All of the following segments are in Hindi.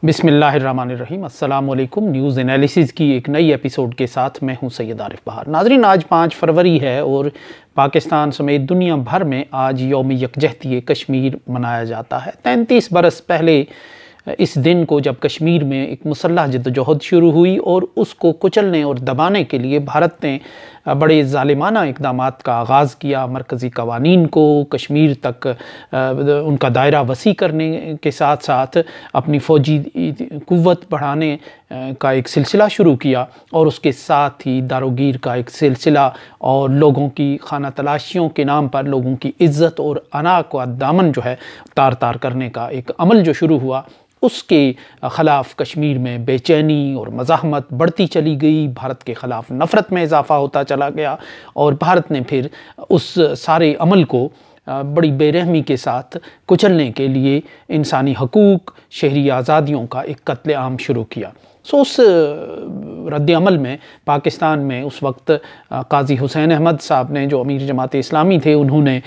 बिस्मिल्लाहिर्रहमानिर्रहीम। अस्सलाम वालेकुम। न्यूज़ एनालिसिस की एक नई एपिसोड के साथ मैं हूं सैयद आरिफ बहार। नाज़रीन, आज 5 फरवरी है और पाकिस्तान समेत दुनिया भर में आज यौम यकजहती कश्मीर मनाया जाता है। 33 बरस पहले इस दिन को जब कश्मीर में एक मुसल्लह जद्दोजहद शुरू हुई और उसको कुचलने और दबाने के लिए भारत ने बड़े ज़ालिमाना इक़दामात का आगाज़ किया। मरकज़ी कवानीन को कश्मीर तक उनका दायरा वसी करने के साथ साथ अपनी फ़ौजी क़ुव्वत बढ़ाने का एक सिलसिला शुरू किया और उसके साथ ही दारोगीर का एक सिलसिला और लोगों की खाना तलाशियों के नाम पर लोगों की इज़्ज़त और अना का दामन जो है तार तार करने का एक अमल जो शुरू हुआ, उसके ख़िलाफ़ कश्मीर में बेचैनी और मज़ाहमत बढ़ती चली गई। भारत के ख़िलाफ़ नफ़रत में इजाफ़ा होता चला गया और भारत ने फिर उस सारे अमल को बड़ी बेरहमी के साथ कुचलने के लिए इंसानी हकूक़, शहरी आज़ादियों का एक कत्ले-आम शुरू किया। उस रद्द-ए-अमल में पाकिस्तान में उस वक्त काज़ी हुसैन अहमद साहब ने, जो अमीर जमात इस्लामी थे, उन्होंने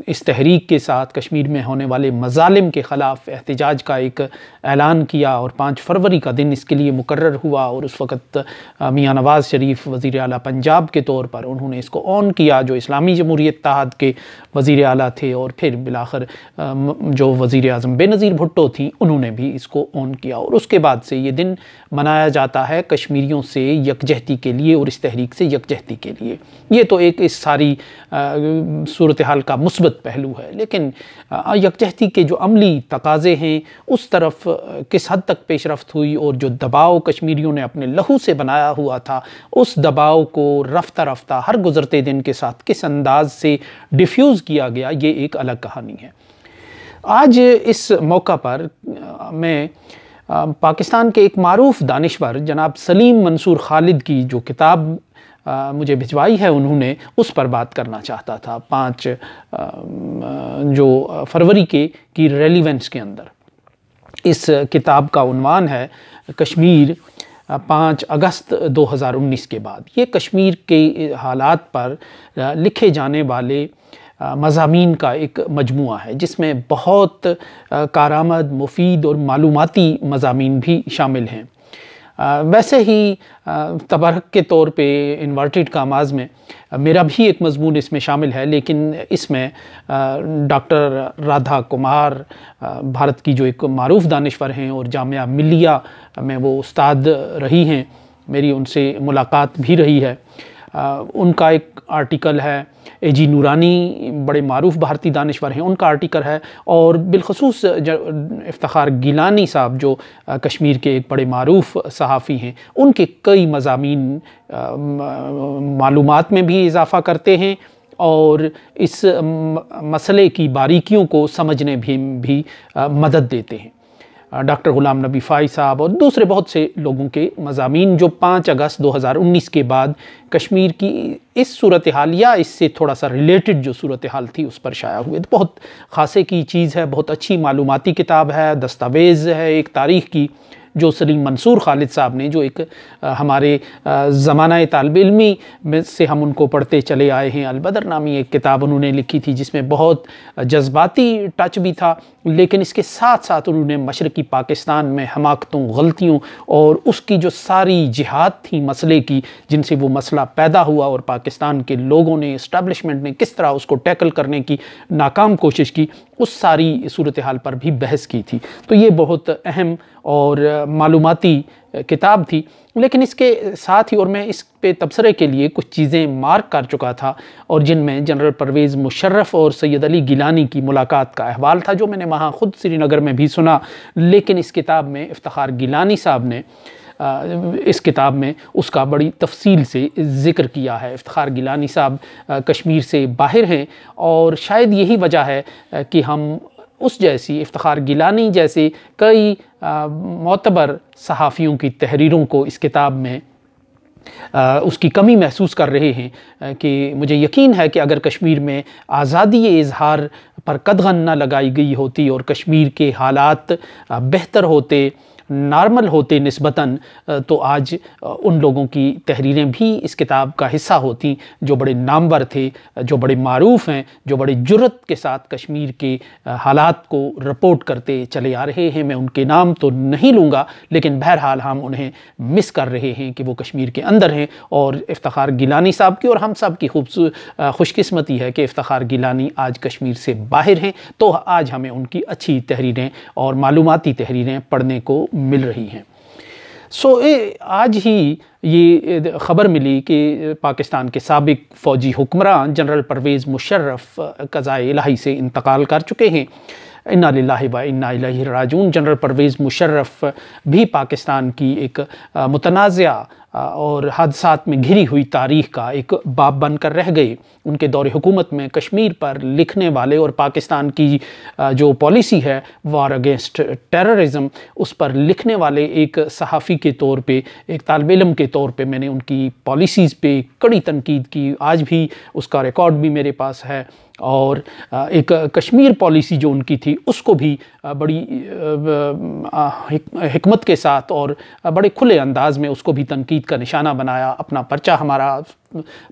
इस तहरीक के साथ कश्मीर में होने वाले मज़ालिम के ख़िलाफ़ एहतिजाज का एक ऐलान किया और 5 फरवरी का दिन इसके लिए मुकर्रर हुआ। और उस वक़्त मियाँ नवाज़ शरीफ वज़ीर आला पंजाब के तौर पर उन्होंने इसको ऑन किया, जो इस्लामी जमहूरियत इत्तेहाद के वज़ीर आला थे, और फिर बिलाखिर जो वज़ीर आज़म बेनज़ीर भुट्टो थी, उन्होंने भी इसको ऑन किया। और उसके बाद से ये दिन मनाया जाता है कश्मीरियों से यकजहती के लिए और इस तहरीक से यकजहती के लिए। ये तो एक इस सारी सूरत हाल का मुस्बत पहलू है, लेकिन यकजहती के जो अमली तकाज़े हैं उस तरफ किस हद तक पेशरफ्त हुई और जो दबाव कश्मीरियों ने अपने लहू से बनाया हुआ था, उस दबाव को रफ्ता रफ्ता हर गुज़रते दिन के साथ किस अंदाज से डिफ्यूज़ किया गया, ये एक अलग कहानी है। आज इस मौका पर मैं पाकिस्तान के एक मारूफ दानिश्वर जनाब सलीम मंसूर खालिद की जो किताब मुझे भिजवाई है, उन्होंने उस पर बात करना चाहता था। 5 जो फरवरी की रेलिवेंस के अंदर इस किताब का उन्वान है कश्मीर 5 अगस्त 2019 के बाद। ये कश्मीर के हालात पर लिखे जाने वाले मज़ामीन का एक मजमुआ है, जिसमें बहुत कारआमद, मुफीद और मालूमाती मज़ामीन भी शामिल हैं। वैसे ही तबरक के तौर पे इन्वर्टेड कामाज़ में मेरा भी एक मज़मून इसमें शामिल है, लेकिन इसमें डॉक्टर राधा कुमार, भारत की जो एक मारूफ दानिश्वर हैं और जामिया मिल्लिया में वो उस्ताद रही हैं, मेरी उनसे मुलाकात भी रही है, उनका एक आर्टिकल है। एजी नूरानी बड़े मारूफ भारतीय दानिश्वर हैं, उनका आर्टिकल है। और बिलखसूस इफ्तिखार गिलानी साहब जो कश्मीर के एक बड़े मारूफ सहाफ़ी हैं, उनके कई मज़ामीन मालूमात में भी इजाफ़ा करते हैं और इस मसले की बारीकियों को समझने भी मदद देते हैं। डॉक्टर ग़ुलाम नबी फ़ाई साहब और दूसरे बहुत से लोगों के मज़ामीन जो 5 अगस्त 2019 के बाद कश्मीर की इस सूरत हाल या इससे थोड़ा सा रिलेटेड जो सूरत हाल थी उस पर शाया हुए। तो बहुत ख़ासे की चीज़ है, बहुत अच्छी मालूमाती किताब है, दस्तावेज़ है एक तारीख़ की, जो सलीम मंसूर खालिद साहब ने, जो एक हमारे ज़माना तालिब इल्मी में से हम उनको पढ़ते चले आए हैं। अलबदर नामी एक किताब उन्होंने लिखी थी जिसमें बहुत जज्बाती टच भी था, लेकिन इसके साथ साथ उन्होंने मशरक़ी पाकिस्तान में हमाकतों, गलतियों और उसकी जो सारी जिहाद थी मसले की, जिनसे वो मसला पैदा हुआ और पाकिस्तान के लोगों ने, इस्टेब्लिशमेंट ने किस तरह उसको टैकल करने की नाकाम कोशिश की, उस सारी सूरत हाल पर भी बहस की थी। तो ये बहुत अहम और मालूमाती किताब थी। लेकिन इसके साथ ही, और मैं इस पे तबसरे के लिए कुछ चीज़ें मार्क कर चुका था और जिनमें जनरल परवेज़ मुशर्रफ और सैयद अली गिलानी की मुलाकात का अहवाल था, जो मैंने वहाँ ख़ुद श्रीनगर में भी सुना। लेकिन इस किताब में इफ्तिखार गिलानी साहब ने इस किताब में उसका बड़ी तफसील से ज़िक्र किया है। इफ्तिखार गिलानी साहब कश्मीर से बाहर हैं और शायद यही वजह है कि हम उस जैसी, इफ्तिखार गिलानी जैसे कई मोतबर सहाफ़ियों की तहरीरों को इस किताब में उसकी कमी महसूस कर रहे हैं। कि मुझे यकीन है कि अगर कश्मीर में आज़ादी इज़हार पर कदगन न लगाई गई होती और कश्मीर के हालात बेहतर होते, नॉर्मल होते निस्बतन तो आज उन लोगों की तहरीरें भी इस किताब का हिस्सा होती जो बड़े नामवर थे, जो बड़े मारूफ हैं, जो बड़े जुर्रत के साथ कश्मीर के हालात को रिपोर्ट करते चले आ रहे हैं। मैं उनके नाम तो नहीं लूँगा, लेकिन बहरहाल हम उन्हें मिस कर रहे हैं कि वो कश्मीर के अंदर हैं। और इफ्तिखार गिलानी साहब की और हम सब की खुशकिस्मती है कि इफ्तिखार गिलानी आज कश्मीर से बाहर हैं, तो आज हमें उनकी अच्छी तहरीरें और मालूमाती तहरीरें पढ़ने को मिल रही हैं। आज ही ये ख़बर मिली कि पाकिस्तान के साबिक फ़ौजी हुक्मरान जनरल परवेज़ मुशर्रफ क़ज़ाए इलाही से इंतकाल कर चुके हैं। इन्ना लिल्लाहि व इन्ना इलैहि राजिऊन। जनरल परवेज़ मुशर्रफ भी पाकिस्तान की एक मुतनाज़िया और हादसात में घिरी हुई तारीख़ का एक बाब बनकर रह गए। उनके दौरे हुकूमत में कश्मीर पर लिखने वाले और पाकिस्तान की जो पॉलिसी है वार अगेंस्ट टेररिज्म, उस पर लिखने वाले एक सहाफ़ी के तौर पे, एक तालिब इल्म के तौर पे मैंने उनकी पॉलिसीज़ पे कड़ी तनकीद की। आज भी उसका रिकॉर्ड भी मेरे पास है। और एक कश्मीर पॉलिसी जो उनकी थी उसको भी बड़ी हिकमत के साथ और बड़े खुले अंदाज में उसको भी तनकीद का निशाना बनाया। अपना पर्चा हमारा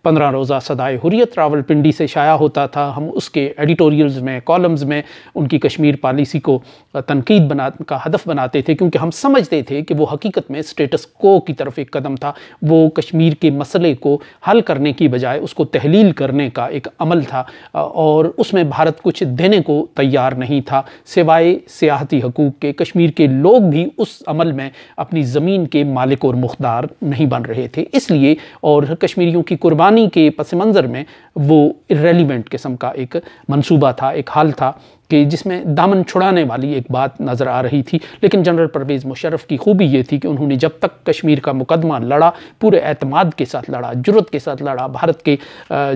15 रोज़ा सदाए हुर्रियत रावलपिंडी से शाया होता था। हम उसके एडिटोरियल्स में, कॉलम्स में उनकी कश्मीर पॉलिसी को तनकीद का हदफ बनाते थे, क्योंकि हम समझते थे कि वो हकीकत में स्टेटस को की तरफ एक कदम था। वो कश्मीर के मसले को हल करने की बजाय उसको तहलील करने का एक अमल था, और उसमें भारत कुछ देने को तैयार नहीं था सिवाय सियाहती हकूक़ के। कश्मीर के लोग भी उस अमल में अपनी ज़मीन के मालिक और मुख्तार नहीं बन रहे थे। इसलिए और कश्मीरियों की कुर्बानी के पस मंज़र में वो इर्रेलीवेंट किस्म का एक मंसूबा था, एक हाल था कि जिसमें दामन छुड़ाने वाली एक बात नज़र आ रही थी। लेकिन जनरल परवेज़ मुशर्रफ की खूबी ये थी कि उन्होंने जब तक कश्मीर का मुकदमा लड़ा, पूरे एतमाद के साथ लड़ा, जुर्रत के साथ लड़ा, भारत के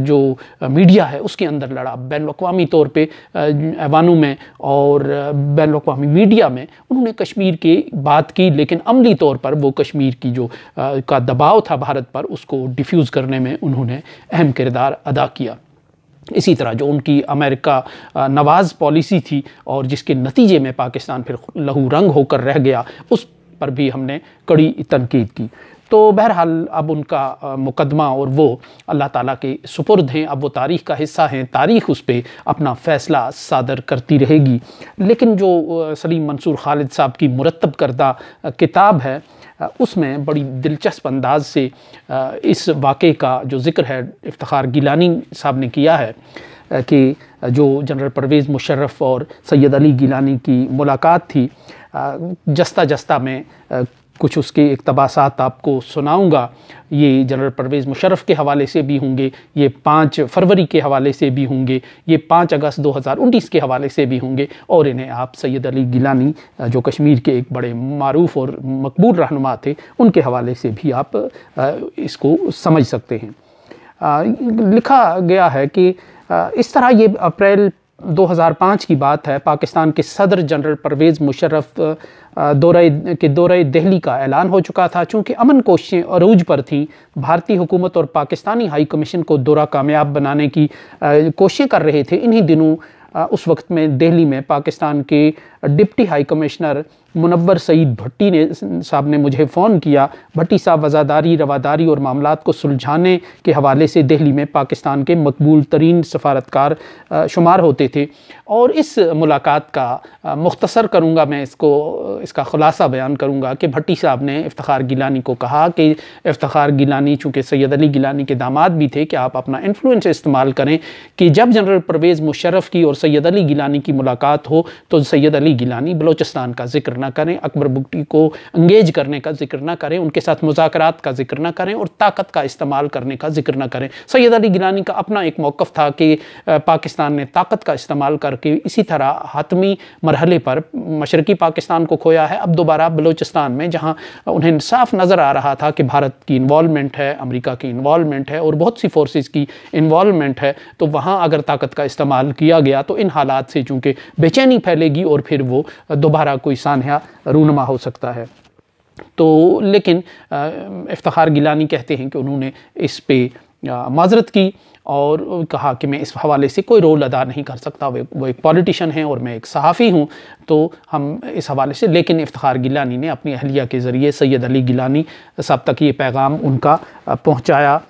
जो मीडिया है उसके अंदर लड़ा, बैनुल-अक़वामी तौर पे ऐवानों में और बैनुल-अक़वामी मीडिया में उन्होंने कश्मीर की बात की। लेकिन अमली तौर पर वो कश्मीर की जो का दबाव था भारत पर, उसको डिफ्यूज़ करने में उन्होंने अहम किरदार अदा किया। इसी तरह जो उनकी अमेरिका नवाज़ पॉलिसी थी और जिसके नतीजे में पाकिस्तान फिर लहू रंग होकर रह गया, उस पर भी हमने कड़ी तनकीद की। तो बहरहाल अब उनका मुकदमा और वो अल्लाह ताला के सुपुर्द हैं। अब वो तारीख़ का हिस्सा हैं, तारीख़ उस पर अपना फ़ैसला सादर करती रहेगी। लेकिन जो सलीम मंसूर खालिद साहब की मुरतब करदा किताब है, उसमें बड़ी दिलचस्प अंदाज से इस वाक़े का जो ज़िक्र है इफ्तिखार गिलानी साहब ने किया है कि जो जनरल परवेज़ मुशर्रफ और सैयद अली गिलानी की मुलाकात थी। जस्ता जस्ता में कुछ उसके इक़्तिबासात आपको सुनाऊंगा। ये जनरल परवेज़ मुशर्रफ के हवाले से भी होंगे, ये 5 फरवरी के हवाले से भी होंगे, ये 5 अगस्त 2019 के हवाले से भी होंगे, और इन्हें आप सैयद अली गिलानी जो कश्मीर के एक बड़े मारूफ और मकबूल रहनुमा थे, उनके हवाले से भी आप इसको समझ सकते हैं। लिखा गया है कि इस तरह ये अप्रैल 2005 की बात है। पाकिस्तान के सदर जनरल परवेज़ मुशर्रफ दौरे दिल्ली का ऐलान हो चुका था। चूँकि अमन कोशिशें अरूज पर थीं, भारतीय हुकूमत और पाकिस्तानी हाई कमीशन को दौरा कामयाब बनाने की कोशिशें कर रहे थे। इन्हीं दिनों उस वक्त में दिल्ली में पाकिस्तान के deputy high commissioner Munawwar Saeed Bhatti sahab ने मुझे फ़ोन किया। भट्टी साहब वज़ादारी, रवादारी और मामलात को सुलझाने के हवाले से दिल्ली में पाकिस्तान के मकबूल तरीन सफारतकार शुमार होते थे। और इस मुलाकात का मुख्तसर करूँगा मैं, इसका ख़ुलासा बयान करूँगा कि भट्टी साहब ने इफ्तिखार गिलानी को कहा कि इफ्तिखार गिलानी चूँकि सैयद अली गिलानी के दामाद भी थे, कि आप अपना इन्फ्लुएंस इस्तेमाल करें कि जब जनरल परवेज़ मुशर्रफ की और सैयद अली गिलानी की मुलाकात हो तो सैयद अली गिलानी बलोचिस्तान का जिक्र ना करें, अकबर बुगटी को इंगेज करने का जिक्र ना करें, उनके साथ मुज़ाकरात का जिक्र ना करें और ताकत का इस्तेमाल करने का जिक्र ना करें। सैयद अली गिलानी का अपना एक मौक़िफ़ था कि पाकिस्तान ने ताकत का इस्तेमाल करके इसी तरह हातमी मरहले पर मशरक़ी पाकिस्तान को खोया है। अब दोबारा बलोचिस्तान में, जहाँ उन्हें साफ नज़र आ रहा था कि भारत की इन्वॉल्वमेंट है, अमेरिका की इन्वॉल्वमेंट है और बहुत सी फोर्सेस की इन्वॉल्वमेंट है, तो वहाँ अगर ताकत का इस्तेमाल किया गया तो इन हालात से चूँकि बेचैनी फैलेगी और फिर वो दोबारा कोई सानहा रूनमा हो सकता है। तो लेकिन इफ्तिखार गिलानी कहते हैं कि उन्होंने इस पे माजरत की और कहा कि मैं इस हवाले से कोई रोल अदा नहीं कर सकता, वो एक पॉलिटिशियन है और मैं एक सहाफ़ी हूँ, तो हम इस हवाले से। लेकिन इफ्तिखार गिलानी ने अपनी अहलिया के ज़रिए सैयद अली गिलानी साहब तक ये पैगाम उनका पहुँचाया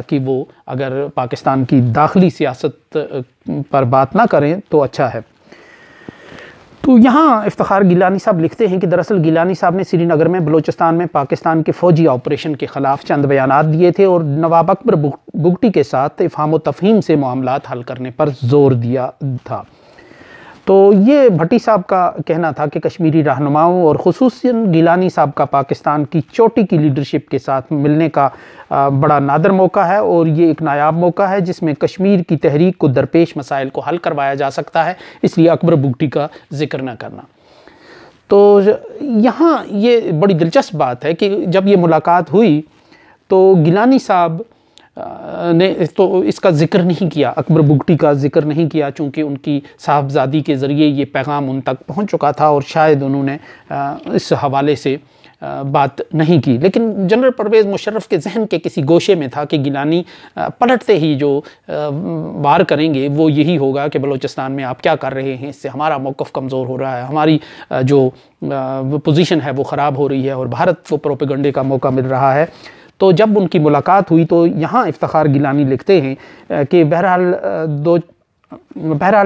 कि वो अगर पाकिस्तान की दाखिली सियासत पर बात ना करें तो अच्छा है। तो यहाँ इफ्तिखार गिलानी साहब लिखते हैं कि दरअसल गिलानी साहब ने श्रीनगर में बलूचिस्तान में पाकिस्तान के फ़ौजी ऑपरेशन के ख़िलाफ़ चंद बयानात दिए थे और नवाब अकबर बुगटी के साथ इफ़हाम व तफ़हीम से मामलात हल करने पर ज़ोर दिया था। तो ये भट्टी साहब का कहना था कि कश्मीरी रहनुमाओं और ख़ुसूसन गिलानी साहब का पाकिस्तान की चोटी की लीडरशिप के साथ मिलने का बड़ा नादर मौका है और ये एक नायाब मौका है जिसमें कश्मीर की तहरीक को दरपेश मसाइल को हल करवाया जा सकता है, इसलिए अकबर बुगटी का जिक्र न करना। तो यहाँ ये बड़ी दिलचस्प बात है कि जब ये मुलाकात हुई तो गिलानी साहब ने तो इसका ज़िक्र नहीं किया, अकबर बुगटी का ज़िक्र नहीं किया, चूँकि उनकी साहबजादी के ज़रिए ये पैगाम उन तक पहुँच चुका था और शायद उन्होंने इस हवाले से बात नहीं की। लेकिन जनरल परवेज़ मुशर्रफ के जहन के किसी गोशे में था कि गिलानी पलटते ही जो वार करेंगे वो यही होगा कि बलूचिस्तान में आप क्या कर रहे हैं, इससे हमारा मौक़िफ़ कमज़ोर हो रहा है, हमारी जो पोजीशन है वो ख़राब हो रही है और भारत को प्रोपेगंडे का मौका मिल रहा है। तो जब उनकी मुलाकात हुई तो यहाँ इफ्तिखार गिलानी लिखते हैं कि बहरहाल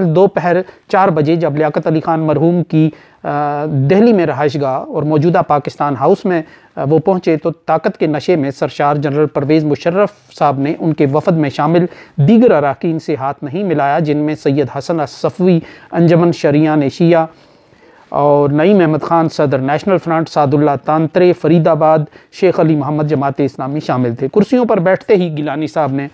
दोपहर 4 बजे जब लियाकत अली ख़ान मरहूम की दिल्ली में रहायशगाह और मौजूदा पाकिस्तान हाउस में वो पहुँचे तो ताकत के नशे में सरशार जनरल परवेज़ मुशर्रफ साहब ने उनके वफ़द में शामिल दीगर अरकान से हाथ नहीं मिलाया, जिनमें सैयद हसन असफ़वी, अंजमन शरियान एशिया और नईम अहमद ख़ान सदर नेशनल फ्रंट, सादुल्ला तांत्रे फरीदाबाद, शेख अली मोहम्मद जमात इस्लामी शामिल थे। कुर्सियों पर बैठते ही गिलानी साहब ने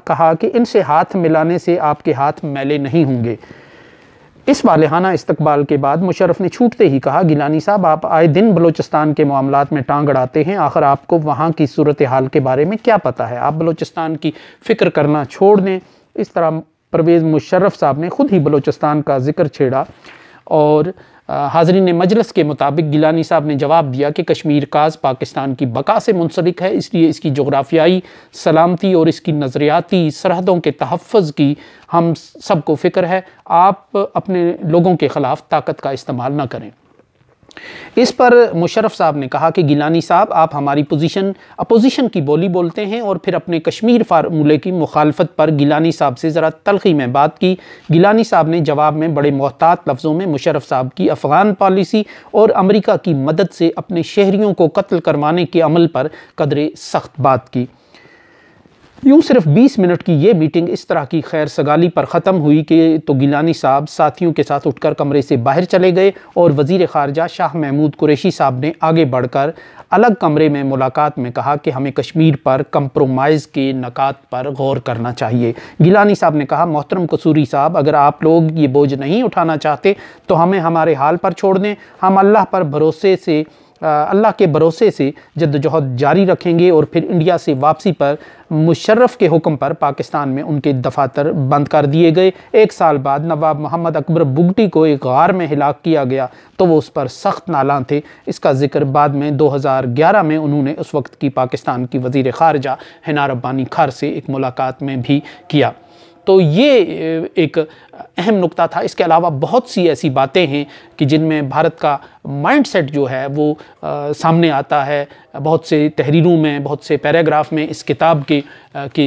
कहा कि इनसे हाथ मिलाने से आपके हाथ मैले नहीं होंगे। इस वालेहाना इस्तकबाल के बाद मुशर्रफ ने छूटते ही कहा, गिलानी साहब आप आए दिन बलूचिस्तान के मामलात में टांग अड़ाते हैं, आखिर आपको वहाँ की सूरत हाल के बारे में क्या पता है, आप बलूचिस्तान की फ़िक्र करना छोड़ दें। इस तरह परवेज़ मुशर्रफ साहब ने ख़ुद ही बलूचिस्तान का जिक्र छेड़ा और हाज़रीन मजलिस के मुताबिक गिलानी साहब ने जवाब दिया कि कश्मीर काज़ पाकिस्तान की बका से मुंसलिक है, इसलिए इसकी जोग्राफियाई सलामती और इसकी नज़रियाती सरहदों के तहफ़्फ़ुज़ की हम सबको फ़िक्र है। आप अपने लोगों के ख़िलाफ़ ताकत का इस्तेमाल न करें। इस पर मुशर्रफ साहब ने कहा कि गिलानी साहब आप हमारी अपोजिशन की बोली बोलते हैं और फिर अपने कश्मीर फार्मूले की मुखालफत पर गिलानी साहब से ज़रा तल्ख़ी में बात की। गिलानी साहब ने जवाब में बड़े मोहतात लफ्ज़ों में मुशर्रफ साहब की अफ़गान पॉलिसी और अमेरिका की मदद से अपने शहरियों को कत्ल करवाने के अमल पर कदरे सख्त बात की। यूँ सिर्फ 20 मिनट की ये मीटिंग इस तरह की खैर सगाली पर ख़त्म हुई कि तो गिलानी साहब साथियों के साथ उठकर कमरे से बाहर चले गए और वज़ीर ख़ारजा शाह महमूद कुरैशी साहब ने आगे बढ़कर अलग कमरे में मुलाकात में कहा कि हमें कश्मीर पर कंप्रोमाइज़ के नकात पर गौर करना चाहिए। गिलानी साहब ने कहा, मोहतरम कसूरी साहब, अगर आप लोग ये बोझ नहीं उठाना चाहते तो हमें हमारे हाल पर छोड़ दें, हम अल्लाह के भरोसे से जद्दोजहद जारी रखेंगे और फिर इंडिया से वापसी पर मुशर्रफ के हुक्म पर पाकिस्तान में उनके दफातर बंद कर दिए गए। 1 साल बाद नवाब मोहम्मद अकबर बुगटी को एक गार में हिलाक किया गया तो वो उस पर सख्त नालां थे। इसका जिक्र बाद में 2011 में उन्होंने उस वक्त की पाकिस्तान की वज़ीर ख़ारजा हिना रब्बानी खार से एक मुलाकात में भी किया। तो ये एक अहम नुक्ता था। इसके अलावा बहुत सी ऐसी बातें हैं कि जिनमें भारत का माइंडसेट जो है वो सामने आता है। बहुत से तहरीरों में, बहुत से पैराग्राफ में इस किताब के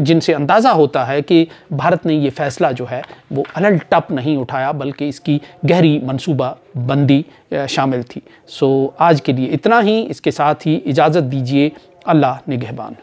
जिनसे अंदाज़ा होता है कि भारत ने ये फ़ैसला जो है वो अलल टप नहीं उठाया, बल्कि इसकी गहरी मनसूबा बंदी शामिल थी। सो आज के लिए इतना ही। इसके साथ ही इजाज़त दीजिए। अल्लाह निगहबान।